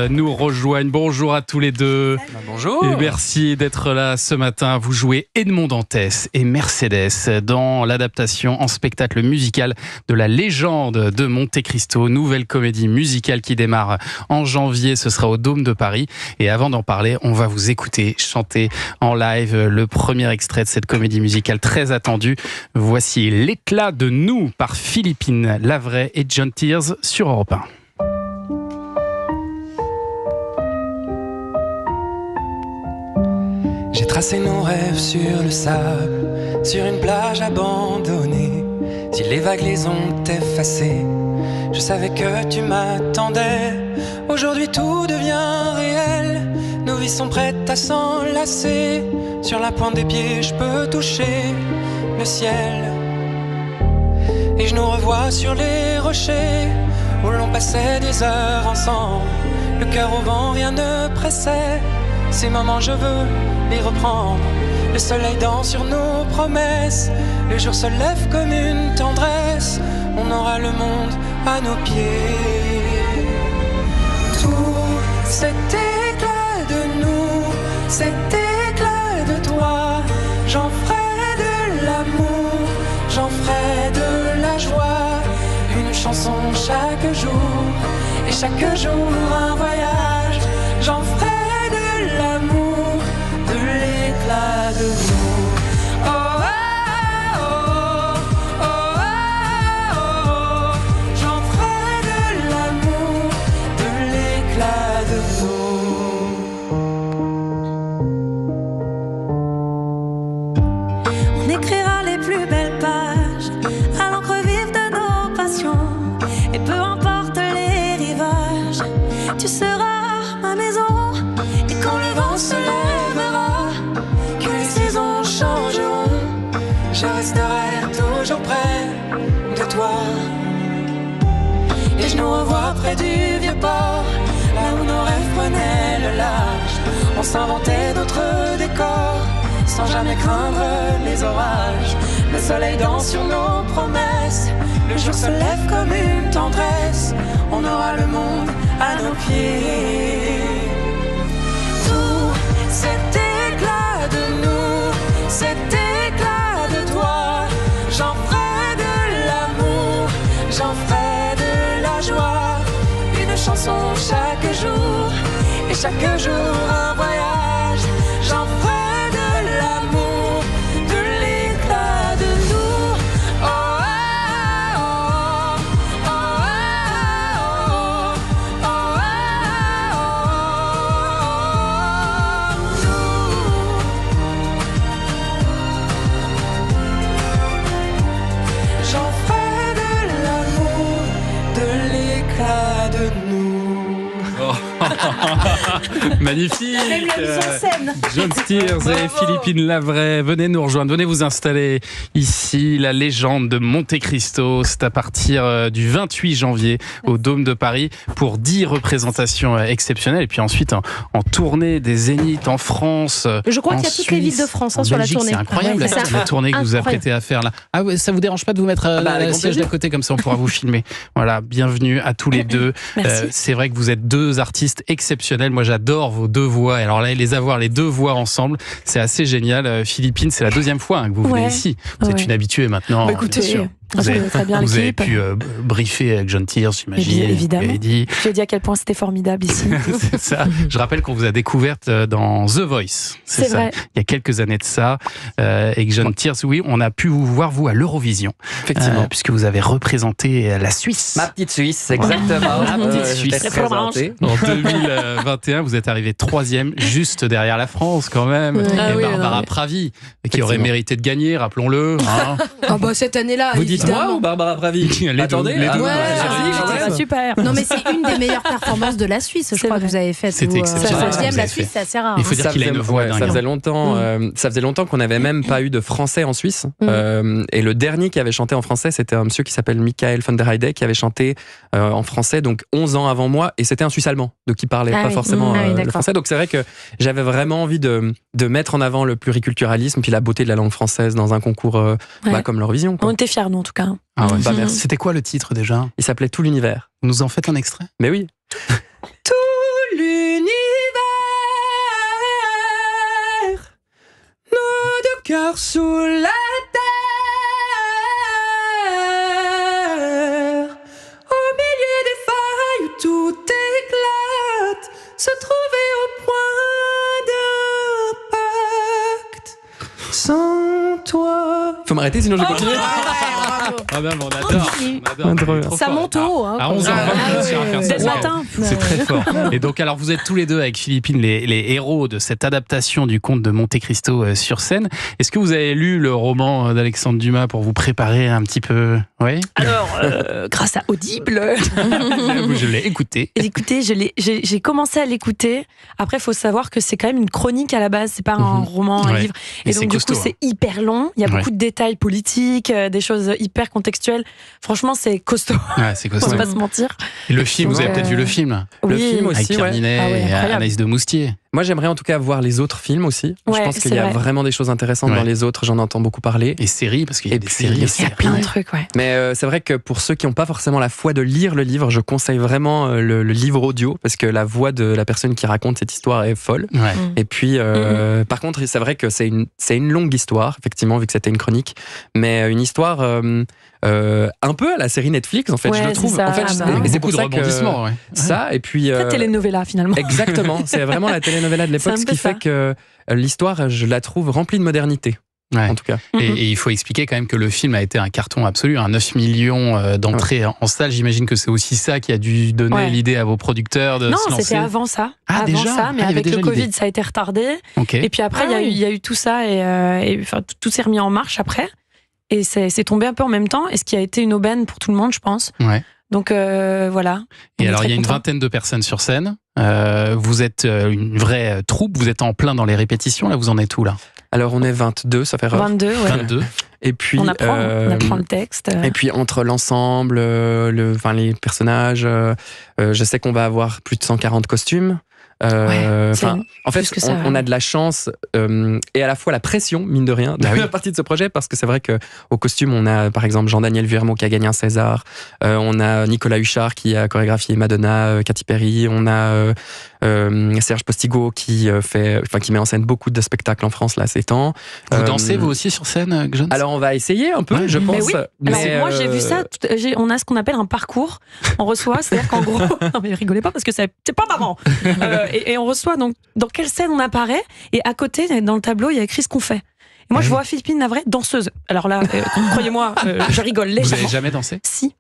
nous rejoignent. Bonjour à tous les deux. Bonjour. Et merci d'être là ce matin. Vous jouez Edmond Dantès et Mercedes dans l'adaptation en spectacle musical de La Légende de Monte Cristo, nouvelle comédie musicale qui démarre en janvier. Ce sera au Dôme de Paris. Et avant d'en parler, on va vous écouter chanter en live le premier extrait de cette comédie musicale très attendue. Voici L'éclat de nous par Philippine Lavray et John Tears sur Europe 1. J'ai tracé nos rêves sur le sable, sur une plage abandonnée. Si les vagues les ont effacés, je savais que tu m'attendais. Aujourd'hui tout devient réel, nos vies sont prêtes à s'enlacer. Sur la pointe des pieds je peux toucher le ciel. Et je nous revois sur les rochers, où l'on passait des heures ensemble. Le cœur au vent, rien ne pressait. Ces moments je veux les reprendre. Le soleil danse sur nos promesses. Le jour se lève comme une tendresse. On aura le monde à nos pieds. Tout cet éclat de nous, cet éclat de toi, j'en ferai de l'amour, j'en ferai de la joie. Une chanson chaque jour, et chaque jour un voyage. J'en ferai de l'amour, de l'éclat de nous. Oh, oh, oh, oh, oh, oh. J'en ferai de l'amour, de l'éclat de nous. On écrira les plus belles pages à l'encre vive de nos passions. Et peu importe les rivages, tu seras ma maison. Et quand le vent se lèvera, Que les saisons changeront, je resterai toujours près de toi. Et je nous revois près du vieux port, là où nos rêves prenaient le large. On s'inventait d'autres décors, sans jamais craindre les orages. Le soleil danse sur nos promesses, le jour se lève comme une tendresse. On aura le monde à nos pieds. Tout cet éclat de nous, cet éclat de toi, j'en ferai de l'amour, j'en ferai de la joie. Une chanson chaque jour, et chaque jour un voyage. J'en ferai de l'amour, de l'éclat de nous. Oh, oh, oh, oh, oh, oh, J'en ferai de l'amour, de l'éclat de nous. Magnifique. même la mise en scène. John Tears et Philippine Lavray, venez nous rejoindre, venez vous installer ici. La Légende de Monte Cristo, c'est à partir du 28 janvier au Dôme de Paris pour 10 représentations exceptionnelles. Et puis ensuite en tournée des Zéniths en France. Je crois en qu'il y a toutes les villes de France sur la Belgique. tournée. C'est incroyable Ouais, la tournée que vous vous apprêtez à faire là. Ah ouais, ça vous dérange pas de vous mettre le siège d'à côté, comme ça on pourra vous filmer. Voilà, bienvenue à tous les deux. C'est vrai que vous êtes deux artistes exceptionnels. Moi j'adore vos deux voix. Et alors là, les deux voix ensemble, c'est assez génial. Philippine, c'est la deuxième fois que vous venez ici. Vous êtes une habituée maintenant. Bah, écoutez, bien sûr. Vous avez pu briefer avec John Tears, j'imagine. Évidemment. Dit. J'ai dit à quel point c'était formidable ici. C'est ça. Je rappelle qu'on vous a découverte dans The Voice. C'est ça. vrai. Il y a quelques années de ça. Et que John Tears, oui, on a pu vous voir, vous, à l'Eurovision. Effectivement. Puisque vous avez représenté la Suisse. Ma petite Suisse, exactement. La petite Suisse. J'étais présenté. En 2021, vous êtes arrivé 3e, juste derrière la France quand même. Ah et oui, Barbara Pravi, qui aurait mérité de gagner, rappelons-le. Hein. Ah bah cette année-là, Vous dites moi évidemment. ou Barbara Pravi? Attendez, les deux. Ouais, C'était pas super. Non mais c'est une des meilleures performances de la Suisse, je crois que vous avez faite. C'était exceptionnel. Deuxième, Vous la avez Suisse, fait. c'est assez rare. Il faut dire qu'il a une voix dingue. Ça faisait longtemps qu'on n'avait même pas eu de français en Suisse. Et le dernier qui avait chanté en français, c'était un monsieur qui s'appelle Michael van der Heide, qui avait chanté en français donc 11 ans avant moi, et c'était un Suisse allemand, donc il parlait pas forcément le français. Donc c'est vrai que j'avais vraiment envie de mettre en avant le pluriculturalisme puis la beauté de la langue française dans un concours comme l'Eurovision. On était fiers, nous, en tout cas. Ah ouais. Bah, merci. C'était quoi le titre déjà? Il s'appelait Tout l'univers. Vous nous en faites un extrait? Mais oui. Tout sous la terre, au milieu des failles où tout éclate, se trouver au point d'un pacte. Sans toi. Faut m'arrêter sinon je vais continuer. Ah ben, on adore. Ça monte haut. Hein, à 11h20, Dès le matin. C'est très fort. Et donc, alors, vous êtes tous les deux avec Philippine les héros de cette adaptation du conte de Monte Cristo sur scène. Est-ce que vous avez lu le roman d'Alexandre Dumas pour vous préparer un petit peu? Oui. Alors, grâce à Audible. Je l'ai écouté. Écoutez, j'ai commencé à l'écouter. Après, il faut savoir que c'est quand même une chronique à la base, c'est pas un roman, un livre. Et donc, du coup, c'est hyper long. Il y a beaucoup de détails politiques, des choses hyper contextuelles. Franchement, c'est costaud. Ouais, c'est costaud. On va pas se mentir. Et le film, vous avez peut-être vu le film? Oui. Le film aussi, avec Pierre Ninet et Anaïs de Moustier. Moi, j'aimerais en tout cas voir les autres films aussi. Ouais, je pense qu'il y a vraiment des choses intéressantes dans les autres. J'en entends beaucoup parler. Et séries, parce qu'il y a des séries. Il y a plein de trucs, ouais. Mais c'est vrai que pour ceux qui n'ont pas forcément la foi de lire le livre, je conseille vraiment le livre audio parce que la voix de la personne qui raconte cette histoire est folle. Ouais. Et puis, par contre, c'est vrai que c'est une longue histoire, effectivement, vu que c'était une chronique, mais une histoire un peu à la série Netflix, en fait, je le trouve. Ça, en fait, Et c'est beaucoup pour de ça que rebondissements. ça, et puis la telenovela, finalement. exactement, c'est vraiment la telenovela de l'époque, ce qui fait que l'histoire, je la trouve remplie de modernité. Ouais. En tout cas. Et il faut expliquer quand même que le film a été un carton absolu, 9 millions d'entrées en salle. J'imagine que c'est aussi ça qui a dû donner l'idée à vos producteurs de se lancer. Non, c'était avant ça. Ah, avant déjà ça, mais avec le Covid, ça a été retardé. Okay. Et puis après, il y a eu tout ça et tout s'est remis en marche après. Et c'est tombé un peu en même temps. Et ce qui a été une aubaine pour tout le monde, je pense. Ouais. Donc voilà. Et alors, il y a une vingtaine de personnes sur scène. Vous êtes une vraie troupe. Vous êtes en plein dans les répétitions. Là, vous en êtes où là? Alors, on est 22, ça fait rare. 22, ouais. 22. Et puis, on apprend le texte. Et puis, entre l'ensemble, les personnages, je sais qu'on va avoir plus de 140 costumes. En fait, on a de la chance et à la fois la pression, mine de rien, de faire partie de ce projet, parce que c'est vrai qu'au costume, on a par exemple Jean-Daniel Vuillermo qui a gagné un César, on a Nicolas Huchard qui a chorégraphié Madonna, Katy Perry, on a Serge Postigo qui met en scène beaucoup de spectacles en France là ces temps. Vous dansez vous aussi sur scène, Jones? Alors on va essayer un peu, je pense. Mais oui. Alors, moi j'ai vu ça, on a ce qu'on appelle un parcours. On reçoit, c'est-à-dire qu'en gros, non mais rigolez pas parce que c'est pas marrant. Et on reçoit donc dans quelle scène on apparaît, et à côté dans le tableau il y a écrit ce qu'on fait. Et moi je vois Philippine Lavray, danseuse. Alors là, croyez-moi, je rigole légèrement. Vous n'avez jamais dansé? Si,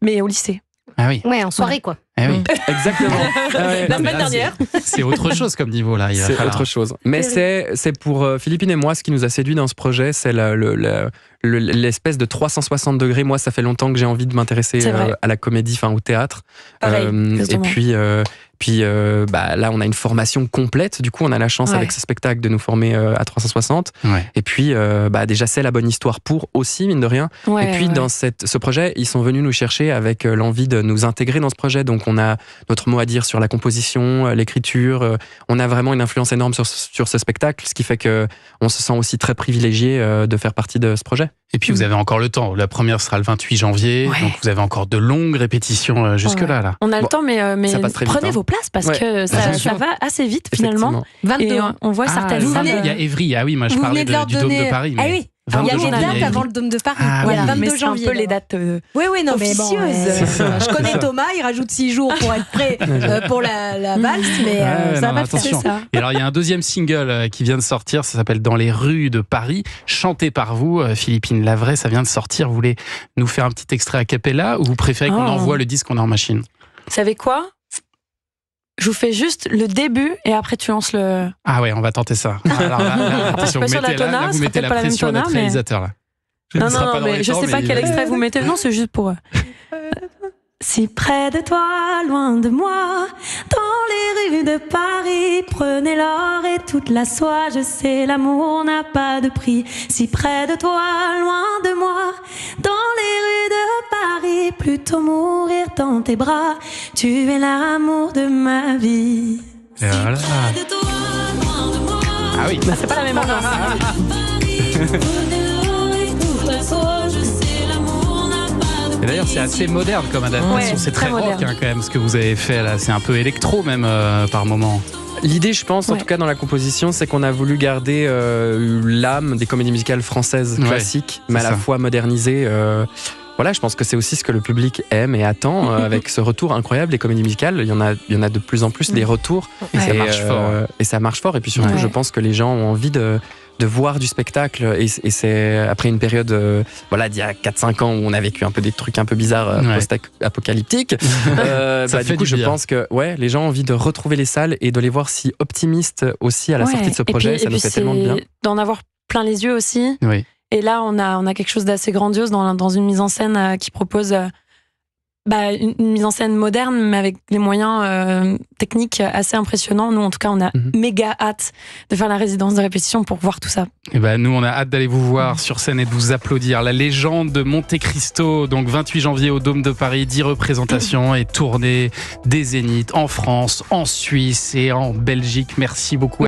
mais au lycée. Ah oui. Ouais, en soirée quoi. Ah oui. Exactement. La semaine dernière. C'est autre chose comme niveau là. C'est autre chose. Mais c'est pour Philippine et moi, ce qui nous a séduit dans ce projet, c'est l'espèce de 360 degrés. Moi, ça fait longtemps que j'ai envie de m'intéresser à la comédie, au théâtre. Pareil, et puis là, on a une formation complète. Du coup, on a la chance avec ce spectacle de nous former à 360. Ouais. Et puis, déjà, c'est la bonne histoire pour aussi, mine de rien. Ouais, et puis, dans ce projet, ils sont venus nous chercher avec l'envie de nous intégrer dans ce projet. Donc, on a notre mot à dire sur la composition, l'écriture. On a vraiment une influence énorme sur ce spectacle, ce qui fait qu'on se sent aussi très privilégié de faire partie de ce projet. Et puis, vous avez encore le temps. La première sera le 28 janvier. Donc, vous avez encore de longues répétitions jusque-là. Là. On a le temps, mais prenez vos places parce que ça va assez vite finalement. 22. Et on voit certaines salles. Il y a Évry. Ah oui, moi je parlais du Dôme de Paris. Ah oui. Il y a des dates avant le Dôme de Paris. Voilà, 22 janvier. C'est un peu les dates officieuses. Je connais Thomas, il rajoute 6 jours pour être prêt pour la valse, mais ça va faire ça. Et alors, il y a un deuxième single qui vient de sortir, ça s'appelle Dans les rues de Paris, chanté par vous, Philippine Lavray, ça vient de sortir. Vous voulez nous faire un petit extrait a cappella ou vous préférez qu'on envoie le disque qu'on a en machine? Vous savez quoi? Je vous fais juste le début et après tu lances le... Ah ouais, on va tenter ça. Alors là, attention, vous mettez la pression à notre réalisateur là. Non, mais je sais pas quel extrait vous mettez. Non, c'est juste pour... Si près de toi, loin de moi, dans les rues de Paris, prenez l'or et toute la soie, je sais l'amour n'a pas de prix. Si près de toi, loin de moi, dans les rues de Paris, plutôt mourir dans tes bras, tu es l'amour de ma vie. Et voilà. Ah oui. Bah, c'est pas la même ambiance. Et d'ailleurs, c'est assez moderne comme adaptation. Ouais, c'est très rock moderne. quand même ce que vous avez fait là. C'est un peu électro même par moment. L'idée, je pense, en Ouais. tout cas dans la composition, c'est qu'on a voulu garder l'âme des comédies musicales françaises Ouais, classiques, mais à c'est la ça. fois modernisées. Voilà, je pense que c'est aussi ce que le public aime et attend avec ce retour incroyable des comédies musicales. Il y en a de plus en plus des retours. Et ça marche fort. Et ça marche fort. Et puis surtout, Ouais. je pense que les gens ont envie de voir du spectacle. Et c'est après une période d'il y a 4-5 ans où on a vécu un peu des trucs un peu bizarres, Ouais. post-apocalyptiques. Ça fait Du coup, du je bien. pense que les gens ont envie de retrouver les salles et de les voir si optimistes aussi à la Ouais. sortie de ce Et projet. puis- Ça et nous puis fait tellement de bien. c'est d'en avoir plein les yeux aussi. Oui. Et là, on a quelque chose d'assez grandiose dans une mise en scène qui propose une mise en scène moderne, mais avec des moyens techniques assez impressionnants. Nous, en tout cas, on a méga hâte de faire la résidence de répétition pour voir tout ça. Et nous, on a hâte d'aller vous voir sur scène et de vous applaudir. La légende de Monte Cristo, donc 28 janvier au Dôme de Paris, 10 représentations et tournée des Zéniths en France, en Suisse et en Belgique. Merci beaucoup.